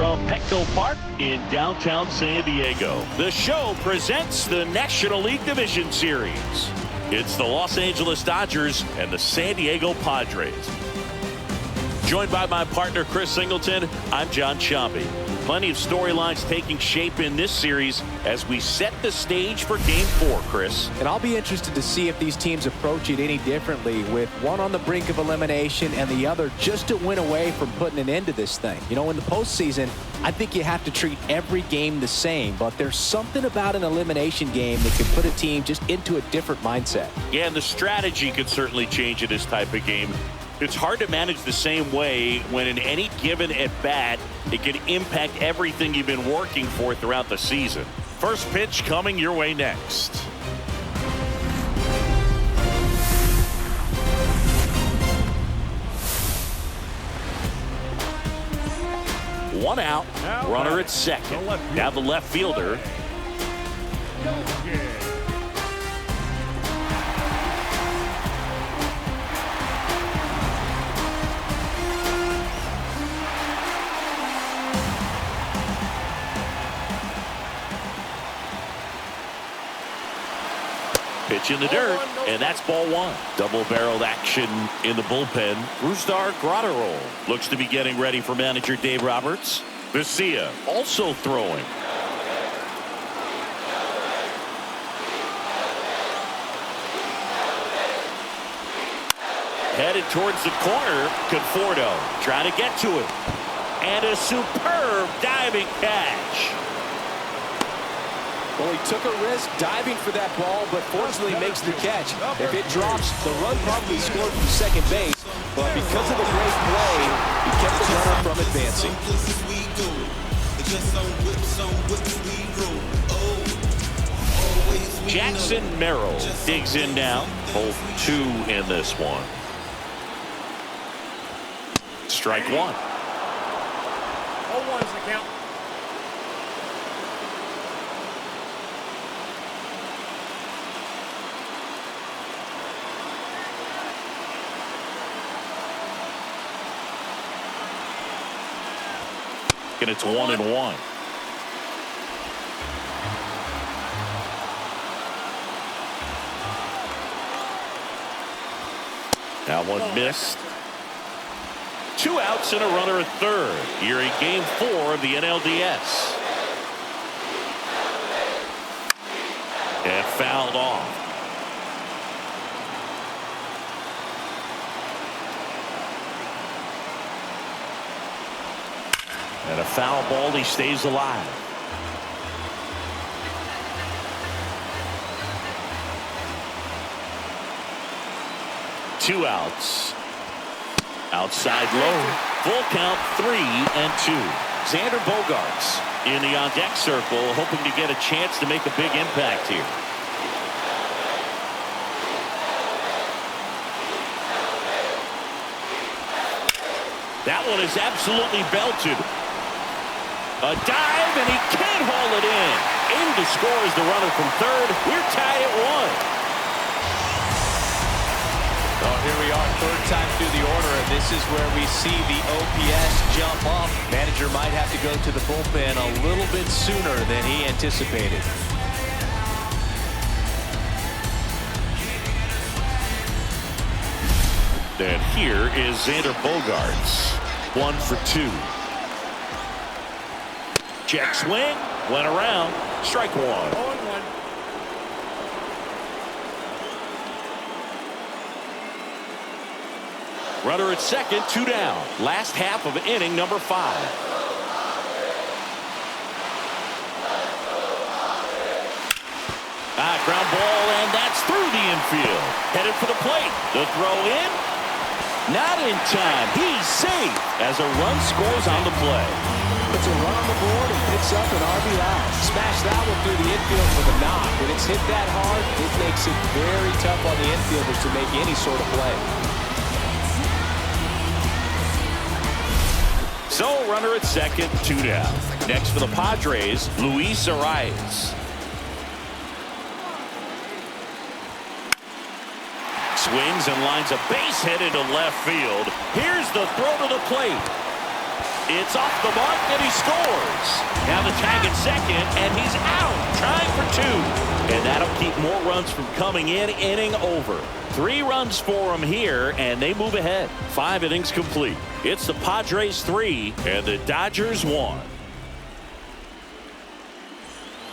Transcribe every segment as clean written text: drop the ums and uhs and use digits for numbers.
from Petco Park in downtown San Diego. The show presents the National League Division Series. It's the Los Angeles Dodgers and the San Diego Padres. Joined by my partner, Chris Singleton, I'm John Sciambi. Plenty of storylines taking shape in this series as we set the stage for Game 4, Chris. And I'll be interested to see if these teams approach it any differently, with one on the brink of elimination and the other just a win away from putting an end to this thing. You know, in the postseason, I think you have to treat every game the same, but there's something about an elimination game that can put a team just into a different mindset. Yeah, and the strategy could certainly change in this type of game. It's hard to manage the same way when in any given at-bat, it can impact everything you've been working for throughout the season. First pitch coming your way next. One out, runner at second. Now the left fielder. Pitch in the dirt, and that's ball one. Double-barreled action in the bullpen. Brusdar Graterol looks to be getting ready for manager Dave Roberts. Vesia also throwing. Headed towards the corner. Conforto trying to get to it. And a superb diving catch. Well, he took a risk diving for that ball, but fortunately makes the catch. If it drops, the run probably scored from second base, but because of the great play, he kept the runner from advancing. Jackson Merrill digs in now. Both two in this one. Strike one. 0-1 is the count. And it's 1-1. Now one missed. 2 outs and a runner at third. Here in Game 4 of the NLDS. And fouled off. And a foul ball, he stays alive. Two outs. Outside low. Full count, 3-2. Xander Bogaerts in the on-deck circle, hoping to get a chance to make a big impact here. That one is absolutely belted. A dive, and he can't haul it in. In to score is the runner from third. We're tied at 1. Well, here we are, third time through the order, and this is where we see the OPS jump up. Manager might have to go to the bullpen a little bit sooner than he anticipated. And here is Xander Bogaerts. 1 for 2. Check swing. Went around. Strike one. 0-1. Runner at second. 2 down. Last half of inning number 5. Ground ball, and that's through the infield. Headed for the plate. The throw in. Not in time. He's safe as a run scores on the play. Puts a run on the board and picks up an RBI. Smash that one through the infield for the knock. When it's hit that hard, it makes it very tough on the infielders to make any sort of play. So, runner at second, 2 down. Next for the Padres, Luis Arias. Swings and lines a base hit into left field. Here's the throw to the plate. It's off the mark, and he scores. Now the tag at second, and he's out, trying for 2. And that'll keep more runs from coming in, inning over. 3 runs for him here, and they move ahead. 5 innings complete. It's the Padres 3, and the Dodgers 1.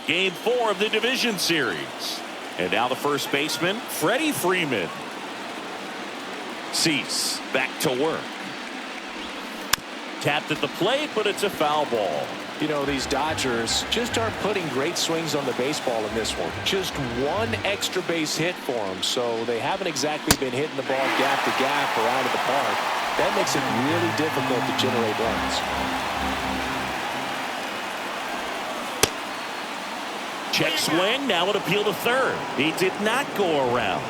Game 4 of the division series. And now the first baseman, Freddie Freeman. Cease back to work. Tapped at the plate, but it's a foul ball. You know, these Dodgers just aren't putting great swings on the baseball in this one. Just one extra base hit for them, so they haven't exactly been hitting the ball gap to gap or out of the park. That makes it really difficult to generate runs. Check swing, now an appeal to third. He did not go around.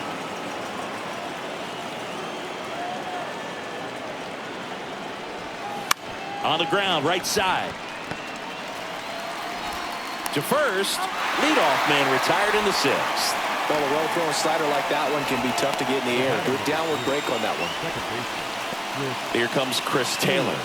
On the ground, right side. To first, leadoff man retired in the 6th. Well, a well-thrown slider like that one can be tough to get in the air. Good downward break on that one. Here comes Chris Taylor.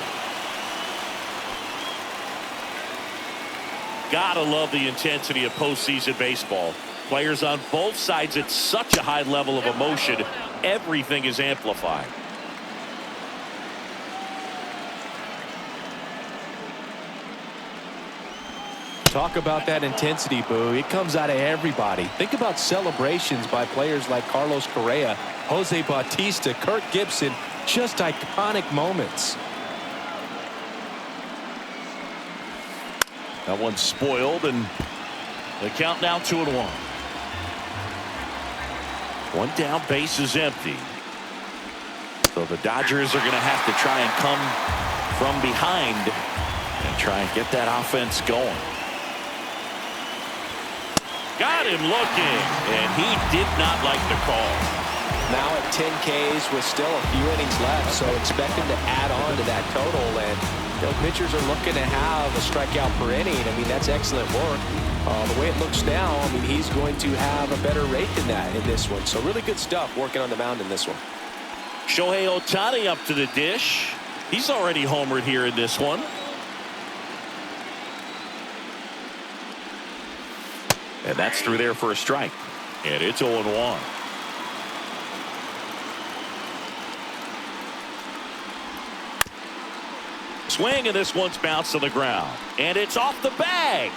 Gotta love the intensity of postseason baseball. Players on both sides at such a high level of emotion. Everything is amplified. Talk about that intensity, Boo. It comes out of everybody. Think about celebrations by players like Carlos Correa, Jose Bautista, Kirk Gibson. Just iconic moments. That one's spoiled, and the count now 2-1. One down, base is empty. So the Dodgers are going to have to try and come from behind and try and get that offense going. Got him looking, and he did not like the call. Now at 10 Ks with still a few innings left, so expect him to add on to that total. And you know, pitchers are looking to have a strikeout per inning. I mean, that's excellent work. The way it looks now, I mean, he's going to have a better rate than that in this one. So really good stuff working on the mound in this one. Shohei Ohtani up to the dish. He's already homered here in this one. And that's through there for a strike. And it's 0-1. Swing, and this one's bounced to the ground. And it's off the bag.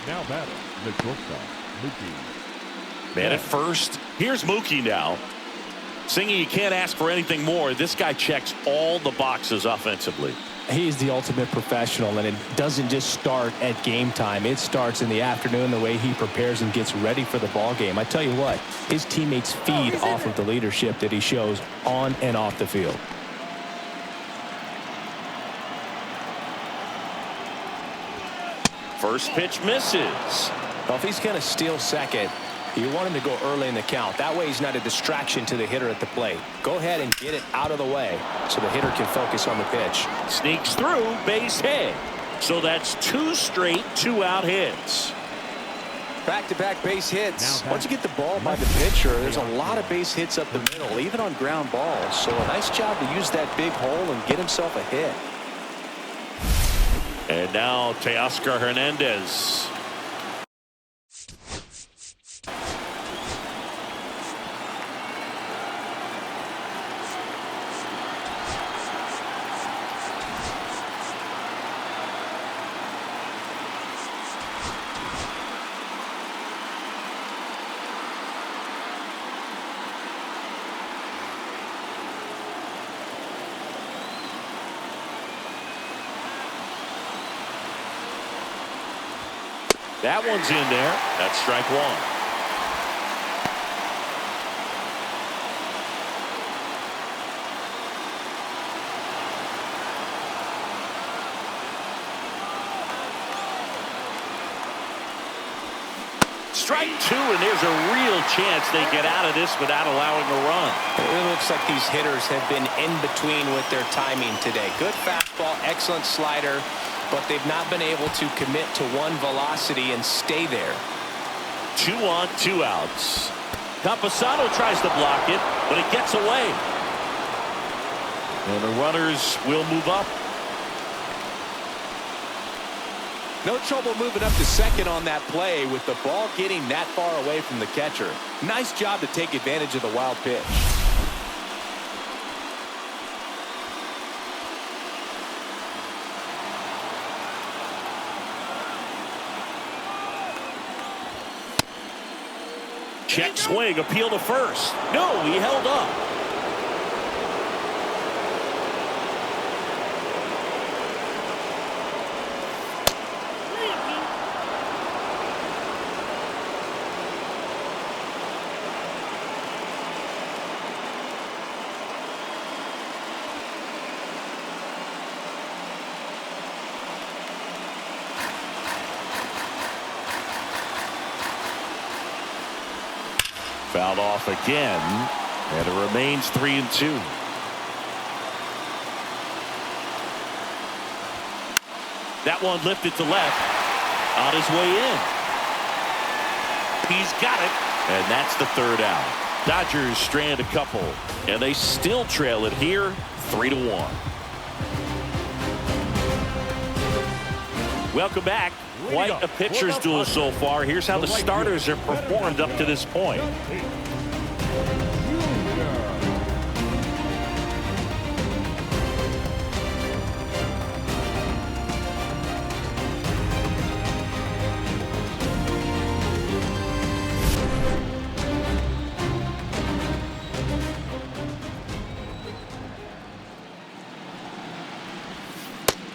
Now batting, the shortstop, Mookie. Man at first. Here's Mookie now. Singing, you can't ask for anything more. This guy checks all the boxes offensively. He's the ultimate professional, and it doesn't just start at game time. It starts in the afternoon, the way he prepares and gets ready for the ball game. I tell you what, his teammates feed off of the leadership that he shows on and off the field. First pitch misses. Well, if he's going to steal second, you want him to go early in the count. That way he's not a distraction to the hitter at the plate. Go ahead and get it out of the way so the hitter can focus on the pitch. Sneaks through, base hit. So that's 2 straight 2-out hits. Back-to-back base hits. Once you get the ball by the pitcher, there's a lot of base hits up the middle, even on ground balls. So a nice job to use that big hole and get himself a hit. And now Teoscar Hernandez. That one's in there. That's strike 1. Strike 2, and there's a real chance they get out of this without allowing a run. It really looks like these hitters have been in between with their timing today. Good fastball, excellent slider, but they've not been able to commit to one velocity and stay there. 2 on, 2 outs. Campusano tries to block it, but it gets away. And the runners will move up. No trouble moving up to second on that play with the ball getting that far away from the catcher. Nice job to take advantage of the wild pitch. Check swing, appeal to first. No, he held up. Fouled off again, and it remains 3-2. That one lifted to left, on his way in. He's got it, and that's the third out. Dodgers strand a couple, and they still trail it here, 3-1. Welcome back. Quite a pitcher's duel so far. Here's how the starters have performed up to this point.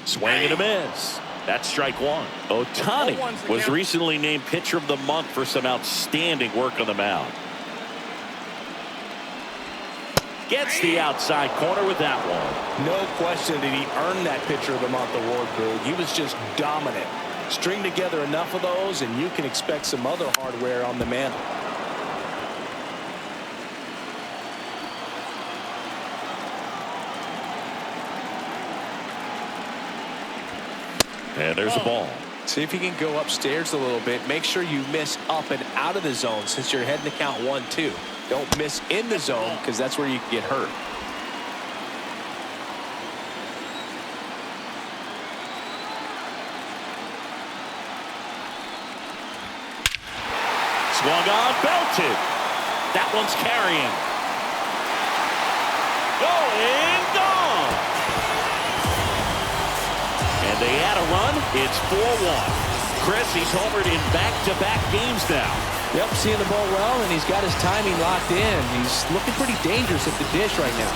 Swing and a miss. That's strike one. Ohtani was recently named pitcher of the month for some outstanding work on the mound. Gets the outside corner with that one. No question did he earn that pitcher of the month award, Boog. He was just dominant. String together enough of those and you can expect some other hardware on the mantle. And there's a ball. See if you can go upstairs a little bit. Make sure you miss up and out of the zone since you're heading to count 1-2. Don't miss in the zone because that's where you can get hurt. Swung on, belted. That one's carrying. Going, gone. And they add a run. It's 4-1. Chris, he's homered in back-to-back games now. Yep, seeing the ball well, and he's got his timing locked in. He's looking pretty dangerous at the dish right now.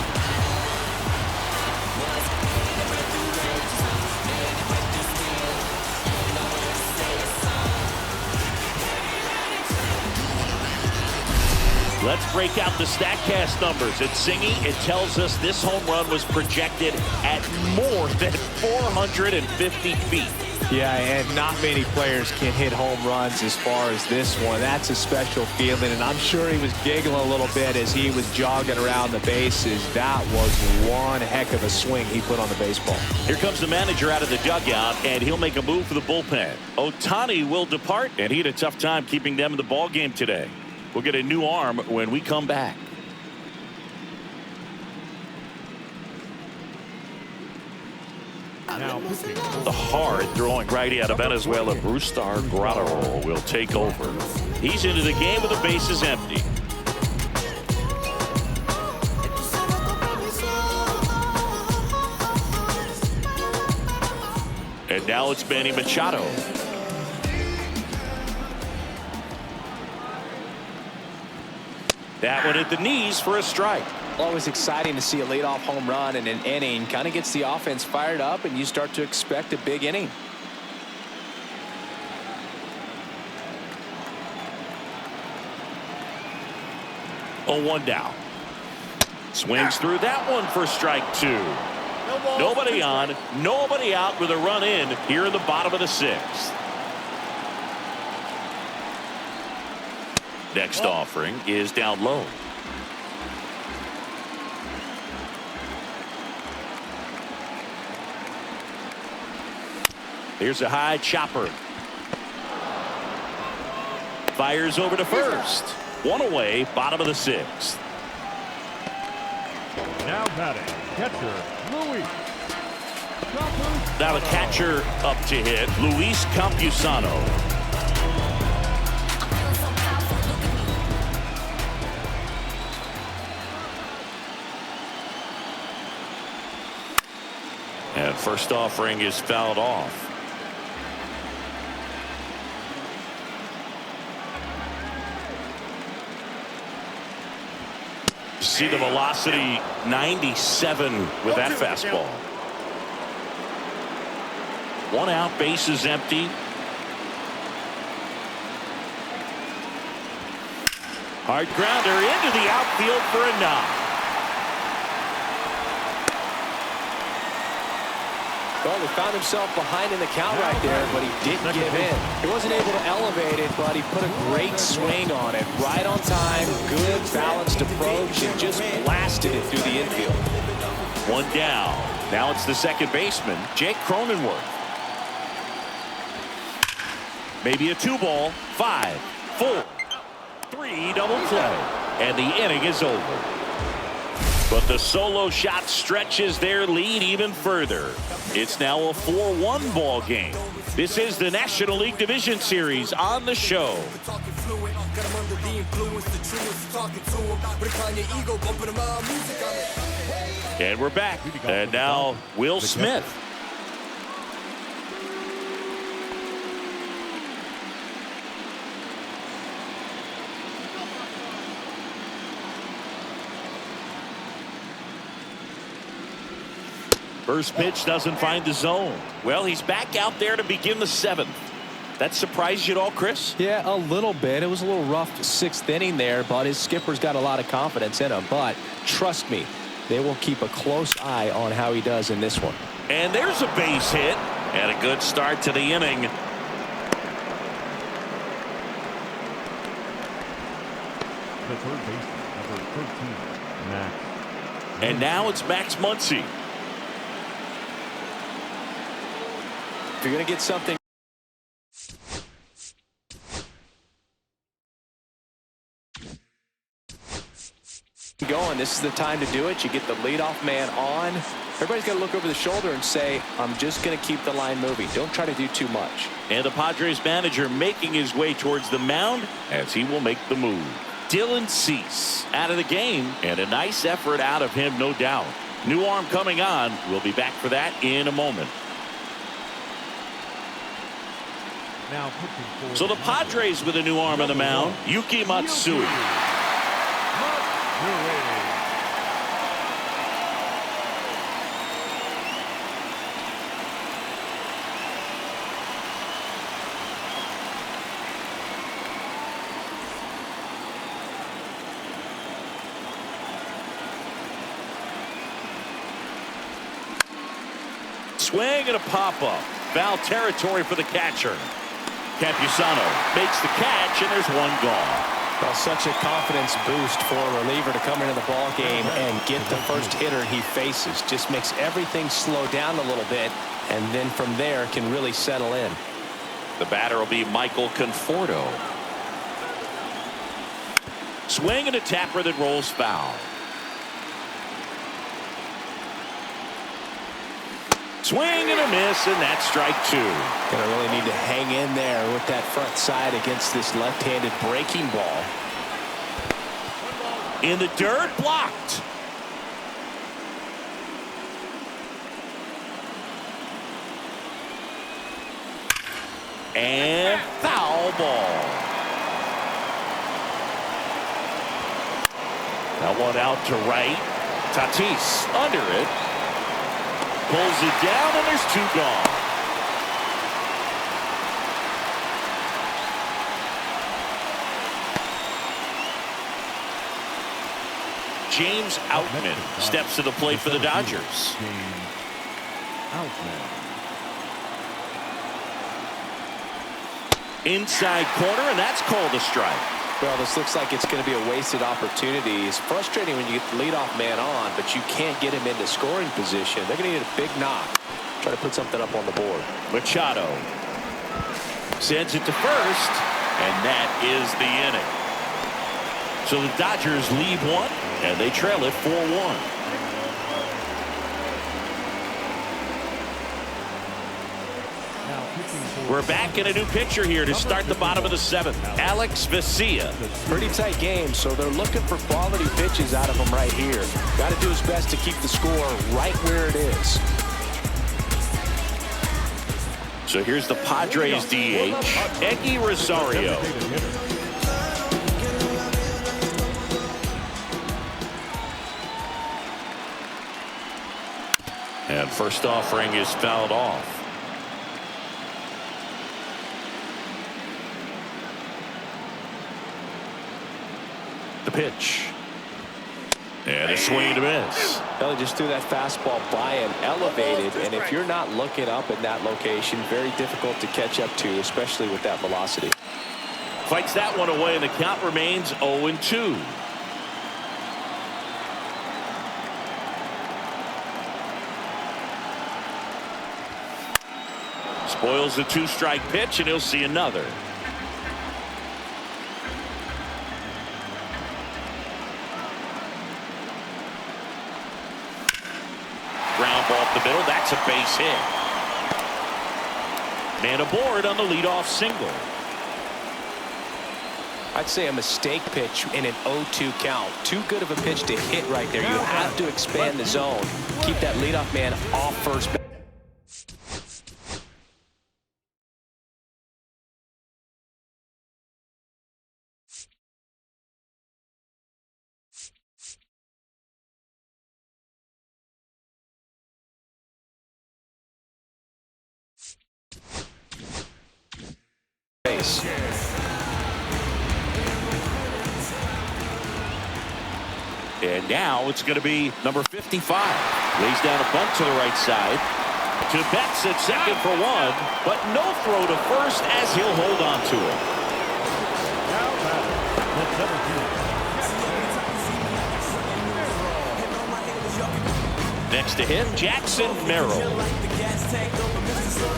Let's break out the StatCast numbers. It's Singy. It tells us this home run was projected at more than 450 feet. Yeah, and not many players can hit home runs as far as this one. That's a special feeling, and I'm sure he was giggling a little bit as he was jogging around the bases. That was one heck of a swing he put on the baseball. Here comes the manager out of the dugout, and he'll make a move for the bullpen. Ohtani will depart, and he had a tough time keeping them in the ball game today. We'll get a new arm when we come back. The hard-throwing righty out of Venezuela, Brustar Graterol, will take over. He's into the game with the bases empty. And now it's Manny Machado. That one at the knees for a strike. Always exciting to see a leadoff home run in an inning. Kind of gets the offense fired up, and you start to expect a big inning. Oh, 1 down. Swings through that one for strike two. Nobody on, nobody out with a run in here in the bottom of the sixth. Next offering is down low. Here's a high chopper. Fires over to first. One away, bottom of the sixth. Now batting, catcher, Luis. Now the catcher up to hit, Luis Campusano. And first offering is fouled off. See the velocity, 97 with that fastball. One out, base is empty. Hard grounder into the outfield for a knock. Well, he found himself behind in the count right there, but he didn't give in. He wasn't able to elevate it, but he put a great swing on it. Right on time, good balanced approach, and just blasted it through the infield. One down. Now it's the second baseman, Jake Cronenworth. Maybe a 2-ball, 5, 4, 3 double play, and the inning is over. But the solo shot stretches their lead even further. It's now a 4-1 ball game. This is the National League Division Series on the show. And we're back. And now Will Smith. First pitch doesn't find the zone. Well, he's back out there to begin the seventh. That surprised you at all, Chris? Yeah, a little bit. It was a little rough sixth inning there, but his skipper's got a lot of confidence in him. But trust me, they will keep a close eye on how he does in this one. And there's a base hit and a good start to the inning. The third baseman, number 13, Max. And now it's Max Muncy. If you're going to get something going, this is the time to do it. You get the leadoff man on. Everybody's got to look over the shoulder and say, I'm just going to keep the line moving. Don't try to do too much. And the Padres manager making his way towards the mound as he will make the move. Dylan Cease out of the game, and a nice effort out of him, no doubt. New arm coming on. We'll be back for that in a moment. Now So the Padres with a new arm on the mound, Yuki Matsui. Swing and a pop-up. Foul territory for the catcher. Campusano makes the catch, and there's one gone. Well, such a confidence boost for a reliever to come into the ball game and get the first hitter he faces. Just makes everything slow down a little bit, and then from there can really settle in. The batter will be Michael Conforto. Swing and a tapper that rolls foul. Swing and a miss, and that's strike two. Gonna really need to hang in there with that front side against this left-handed breaking ball. In the dirt, blocked. And foul ball. That one out to right. Tatis under it. Pulls it down, and there's two gone. James Outman steps to the plate for the Dodgers. Inside corner, and that's called a strike. Well, this looks like it's going to be a wasted opportunity. It's frustrating when you get the leadoff man on, but you can't get him into scoring position. They're going to need a big knock. Try to put something up on the board. Machado sends it to first, and that is the inning. So the Dodgers lead one, and they trail it 4-1. We're back in a new picture here to start the bottom of the 7th. Alex Vesia. Pretty tight game, so they're looking for quality pitches out of him right here. Got to do his best to keep the score right where it is. So here's the Padres DH, Eggy Rosario. And first offering is fouled off. The pitch. And a swing and a miss. Well, just threw that fastball by and elevated, and if you're not looking up in that location, very difficult to catch up to, especially with that velocity. Fights that one away, and the count remains 0-2. Spoils the 2-strike pitch, and he'll see another. Ground ball up the middle. That's a base hit. Man aboard on the leadoff single. I'd say a mistake pitch in an 0-2 count. Too good of a pitch to hit right there. You have to expand the zone. Keep that leadoff man off first base. And now it's going to be number 55. Lays down a bunt to the right side. To Betts at second for one, but no throw to first as he'll hold on to it. Next to him, Jackson Merrill.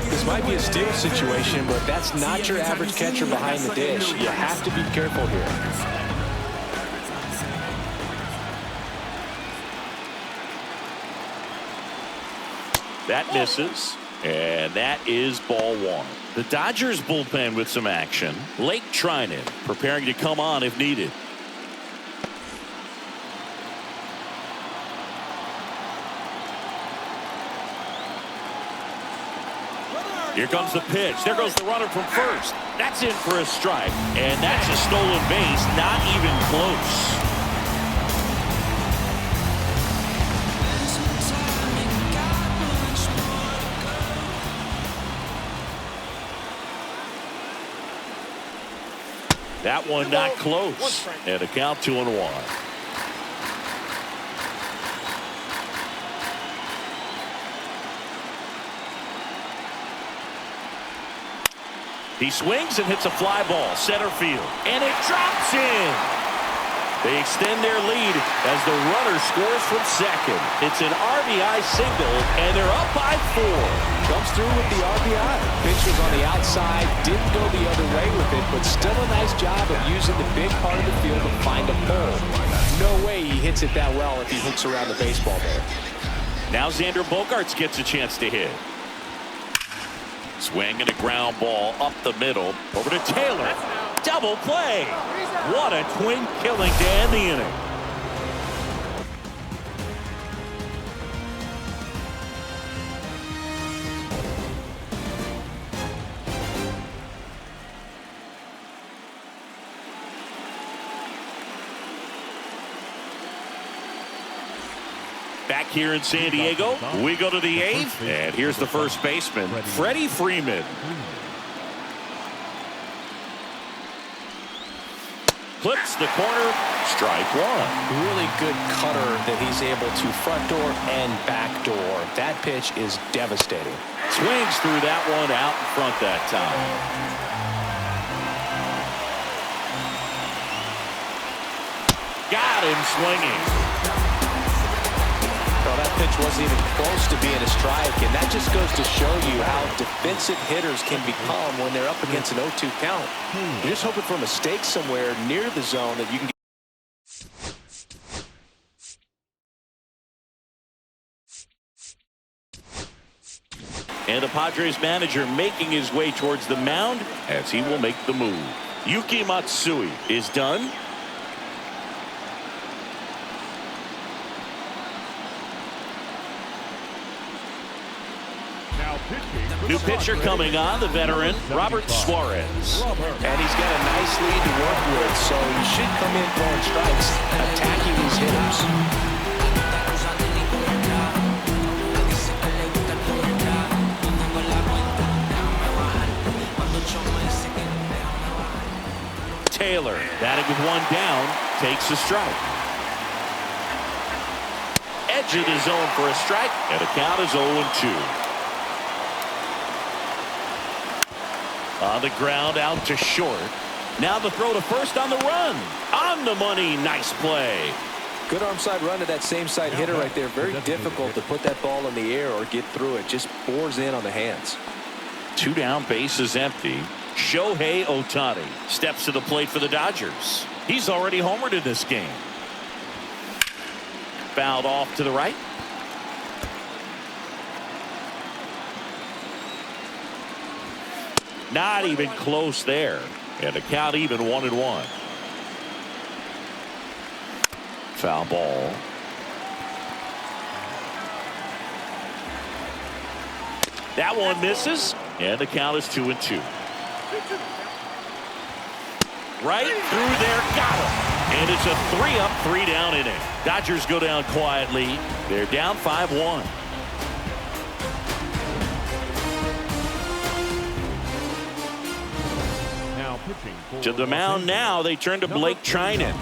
This might be a steal situation, but that's not your average catcher behind the dish. You have to be careful here. That misses, and that is ball one. The Dodgers bullpen with some action. Lake Trinan preparing to come on if needed. Here comes the pitch. There goes the runner from first. That's in for a strike, and that's a stolen base, not even close. That one not close, and a count 2-1. He swings and hits a fly ball center field, and it drops in. They extend their lead as the runner scores from second. It's an RBI single, and they're up by 4. Comes through with the RBI. Pitch was on the outside, didn't go the other way with it, but still a nice job of using the big part of the field to find a pole. No way he hits it that well if he hooks around the baseball there. Now Xander Bogaerts gets a chance to hit. Swing and a ground ball up the middle. Over to Taylor. Double play. What a twin killing to end the inning. Back here in San Diego, we go to the 8th, and here's the first baseman, Freddie Freeman. Clips the corner, strike one. Really good cutter that he's able to front door and back door. That pitch is devastating. Swings through that one out in front that time. Got him swinging. Well, that pitch wasn't even close to being a strike, and that just goes to show you how defensive hitters can become when they're up against an 0-2 count. You're just hoping for a mistake somewhere near the zone that you can And the Padres manager making his way towards the mound as he will make the move. Yuki Matsui is done. New pitcher coming on, the veteran, Robert Suarez. And he's got a nice lead to work with, so he should come in throwing strikes, attacking these hitters. Taylor, batting with one down, takes a strike. Edge of the zone for a strike, and the count is 0-2. On the ground, out to short. Now the throw to first on the run. On the money, nice play. Good arm side run to that same side hitter right there. Very difficult to put that ball in the air or get through it. Just bores in on the hands. 2 down, base is empty. Shohei Ohtani steps to the plate for the Dodgers. He's already homered in this game. Fouled off to the right. Not even close there. And the count even 1-1. Foul ball. That one misses. And the count is 2-2. Right through there, got him. And it's a 3-up, 3-down inning. Dodgers go down quietly. They're down 5-1. Now pitching for To the mound now, they turn to Blake Trinan.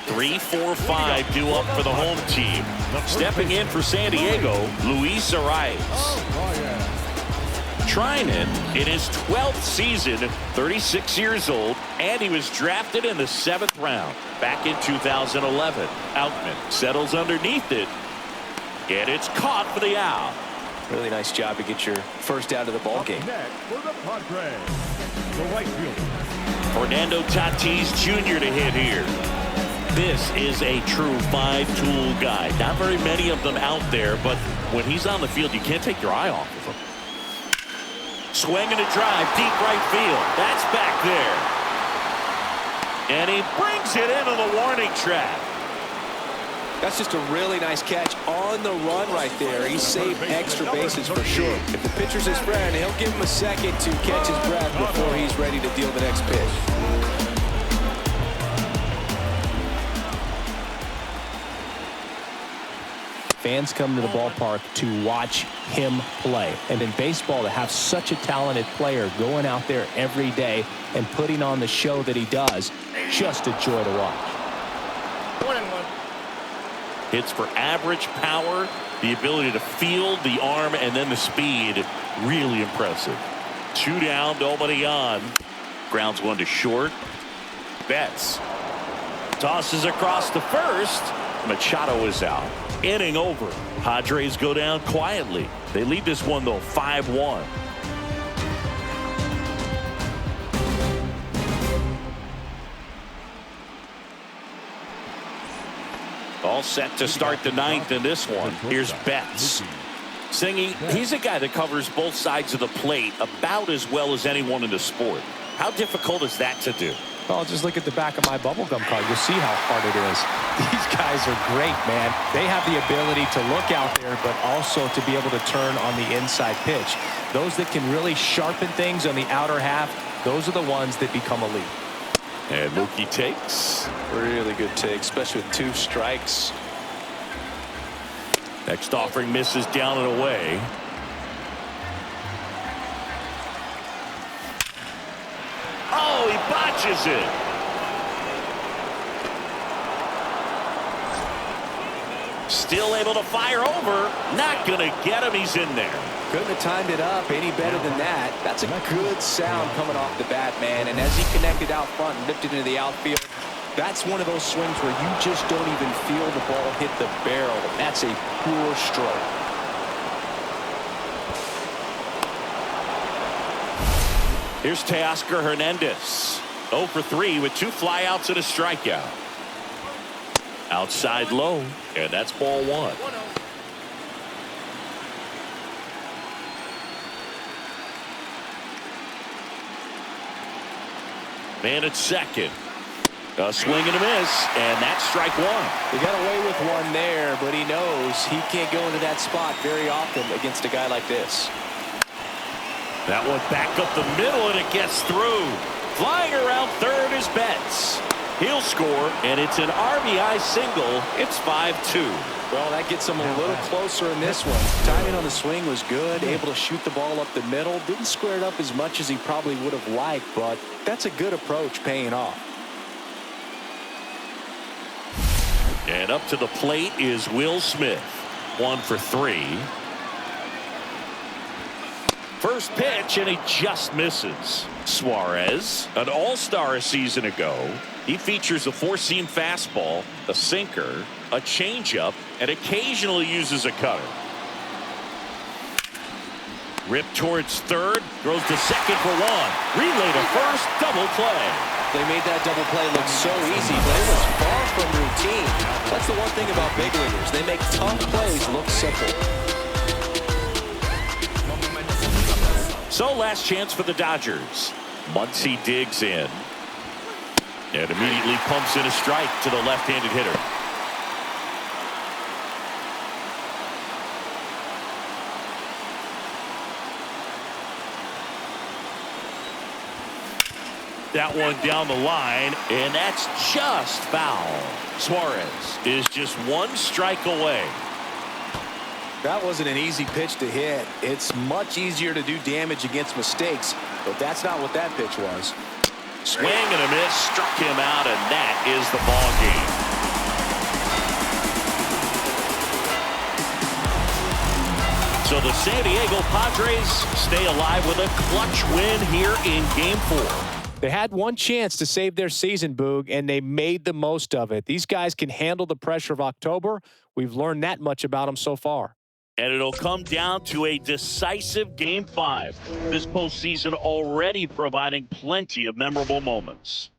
3-4-5 due up for the home team. Stepping in for San Diego, Luis Arias. Trinan in his 12th season, 36 years old, and he was drafted in the 7th round back in 2011. Outman settles underneath it, and it's caught for the out. Really nice job to get your first out of the ball game. next for the Padres, the right fielder. Fernando Tatis Jr. to hit here. This is a true 5-tool guy. Not very many of them out there, but when he's on the field, you can't take your eye off of him. Swing and a drive, deep right field. That's back there. And he brings it into the warning track. That's just a really nice catch on the run right there. He saved extra bases for sure. If the pitcher's his friend, he'll give him a second to catch his breath before he's ready to deal the next pitch. Fans come to the ballpark to watch him play. And in baseball, to have such a talented player going out there every day and putting on the show that he does, just a joy to watch. 1-1. Hits for average power, the ability to field, the arm, and then the speed. Really impressive. 2 down, nobody on. Grounds one to short. Betts tosses across to first. Machado is out. Inning over. Padres go down quietly. They lead this one, though, 5-1. All set to start the 9th in this one. Here's Betts. Singy, he's a guy that covers both sides of the plate about as well as anyone in the sport. How difficult is that to do? Well, just look at the back of my bubblegum card. You'll see how hard it is. These guys are great, man. They have the ability to look out there, but also to be able to turn on the inside pitch. Those that can really sharpen things on the outer half, those are the ones that become elite. And Mookie takes. Really good take, especially with 2 strikes. Next offering misses down and away. Oh, he botches it. Still able to fire over. Not going to get him. He's in there. Couldn't have timed it up any better than that. That's a good sound coming off the bat, man. And as he connected out front and lifted into the outfield, that's one of those swings where you just don't even feel the ball hit the barrel. That's a pure stroke. Here's Teoscar Hernandez. 0 for 3 with 2 flyouts and a strikeout. Outside low, and that's ball one. 1-0. Man at second. A swing and a miss, and that's strike one. He got away with one there, but he knows he can't go into that spot very often against a guy like this. That one back up the middle, and it gets through. Flying around third is Betts. He'll score, and it's an RBI single. It's 5-2. Well, that gets him a little closer in this one. Timing on the swing was good, able to shoot the ball up the middle. Didn't square it up as much as he probably would have liked, but that's a good approach paying off. And up to the plate is Will Smith. 1 for 3. First pitch, and he just misses. Suarez, an all-star a season ago. He features a four-seam fastball, a sinker, a changeup, and occasionally uses a cutter. Rip towards third, throws to second for one. Relay to first, double play. They made that double play look so easy, but it was far from routine. That's the one thing about big leaguers. They make tough plays look simple. So last chance for the Dodgers. Muncy digs in. And immediately pumps in a strike to the left-handed hitter. That one down the line, and that's just foul. Suarez is just one strike away. That wasn't an easy pitch to hit. It's much easier to do damage against mistakes, but that's not what that pitch was. Swing and a miss, struck him out, and that is the ball game. So the San Diego Padres stay alive with a clutch win here in Game 4. They had one chance to save their season, Boog, and they made the most of it. These guys can handle the pressure of October. We've learned that much about them so far. And it'll come down to a decisive Game 5. This postseason already providing plenty of memorable moments.